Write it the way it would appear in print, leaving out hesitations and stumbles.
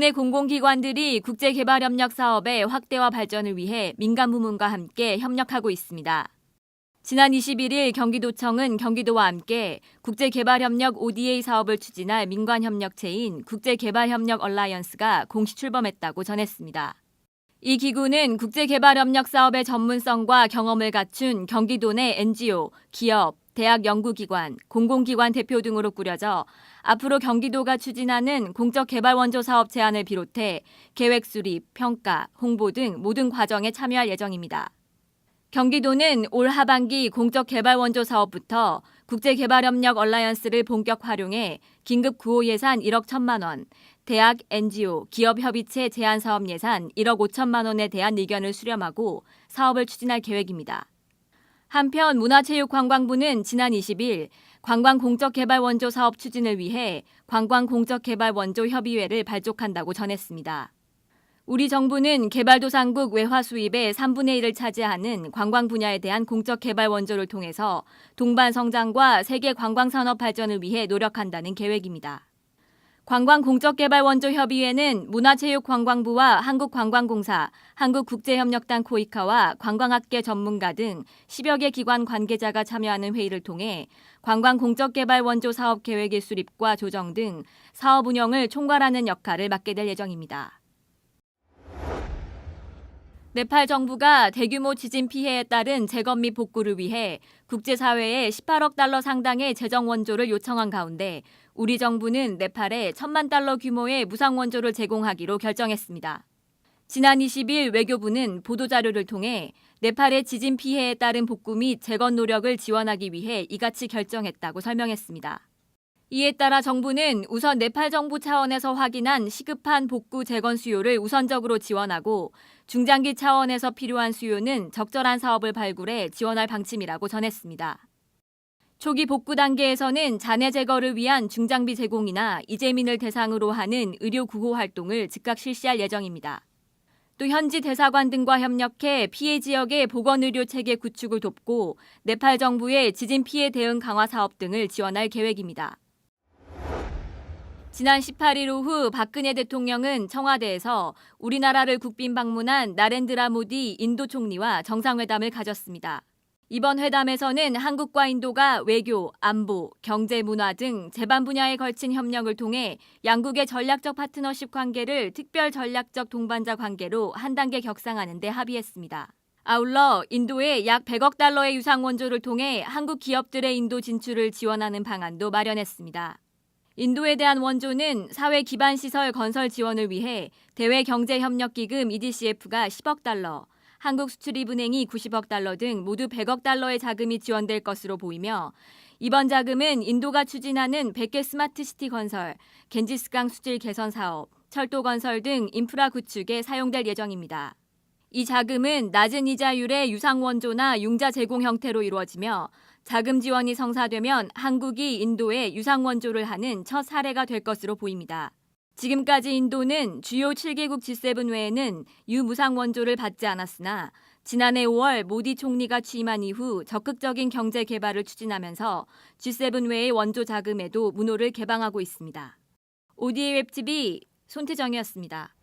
국내 공공기관들이 국제개발협력 사업의 확대와 발전을 위해 민간 부문과 함께 협력하고 있습니다. 지난 21일 경기도청은 경기도와 함께 국제개발협력 ODA 사업을 추진할 민관협력체인 국제개발협력 얼라이언스가 공식 출범했다고 전했습니다. 이 기구는 국제개발협력 사업의 전문성과 경험을 갖춘 경기도 내 NGO, 기업, 대학 연구기관, 공공기관 대표 등으로 꾸려져 앞으로 경기도가 추진하는 공적개발원조 사업 제안을 비롯해 계획 수립, 평가, 홍보 등 모든 과정에 참여할 예정입니다. 경기도는 올 하반기 공적개발원조 사업부터 국제개발협력 얼라이언스를 본격 활용해 긴급 구호 예산 1억 1천만 원, 대학, NGO, 기업협의체 제안사업 예산 1억 5천만 원에 대한 의견을 수렴하고 사업을 추진할 계획입니다. 한편 문화체육관광부는 지난 20일 관광공적개발원조 사업 추진을 위해 관광공적개발원조 협의회를 발족한다고 전했습니다. 우리 정부는 개발도상국 외화 수입의 3분의 1을 차지하는 관광 분야에 대한 공적개발 원조를 통해서 동반 성장과 세계 관광산업 발전을 위해 노력한다는 계획입니다. 관광공적개발원조협의회는 문화체육관광부와 한국관광공사, 한국국제협력단 코이카와 관광학계 전문가 등 10여 개 기관 관계자가 참여하는 회의를 통해 관광공적개발원조 사업 계획의 수립과 조정 등 사업 운영을 총괄하는 역할을 맡게 될 예정입니다. 네팔 정부가 대규모 지진 피해에 따른 재건 및 복구를 위해 국제사회에 18억 달러 상당의 재정 원조를 요청한 가운데 우리 정부는 네팔에 1천만 달러 규모의 무상 원조를 제공하기로 결정했습니다. 지난 20일 외교부는 보도자료를 통해 네팔의 지진 피해에 따른 복구 및 재건 노력을 지원하기 위해 이같이 결정했다고 설명했습니다. 이에 따라 정부는 우선 네팔 정부 차원에서 확인한 시급한 복구 재건 수요를 우선적으로 지원하고 중장기 차원에서 필요한 수요는 적절한 사업을 발굴해 지원할 방침이라고 전했습니다. 초기 복구 단계에서는 잔해 제거를 위한 중장비 제공이나 이재민을 대상으로 하는 의료 구호 활동을 즉각 실시할 예정입니다. 또 현지 대사관 등과 협력해 피해 지역의 보건의료 체계 구축을 돕고 네팔 정부의 지진 피해 대응 강화 사업 등을 지원할 계획입니다. 지난 18일 오후 박근혜 대통령은 청와대에서 우리나라를 국빈 방문한 나렌드라 모디 인도 총리와 정상회담을 가졌습니다. 이번 회담에서는 한국과 인도가 외교, 안보, 경제, 문화 등 제반 분야에 걸친 협력을 통해 양국의 전략적 파트너십 관계를 특별 전략적 동반자 관계로 한 단계 격상하는 데 합의했습니다. 아울러 인도에 약 100억 달러의 유상 원조를 통해 한국 기업들의 인도 진출을 지원하는 방안도 마련했습니다. 인도에 대한 원조는 사회 기반 시설 건설 지원을 위해 대외경제협력기금 EDCF가 10억 달러, 한국수출입은행이 90억 달러 등 모두 100억 달러의 자금이 지원될 것으로 보이며 이번 자금은 인도가 추진하는 100개 스마트시티 건설, 겐지스강 수질 개선 사업, 철도 건설 등 인프라 구축에 사용될 예정입니다. 이 자금은 낮은 이자율의 유상 원조나 융자 제공 형태로 이루어지며 자금 지원이 성사되면 한국이 인도에 유상 원조를 하는 첫 사례가 될 것으로 보입니다. 지금까지 인도는 주요 7개국 G7 외에는 유무상 원조를 받지 않았으나 지난해 5월 모디 총리가 취임한 이후 적극적인 경제 개발을 추진하면서 G7 외의 원조 자금에도 문호를 개방하고 있습니다. ODA 웹TV 손태정이었습니다.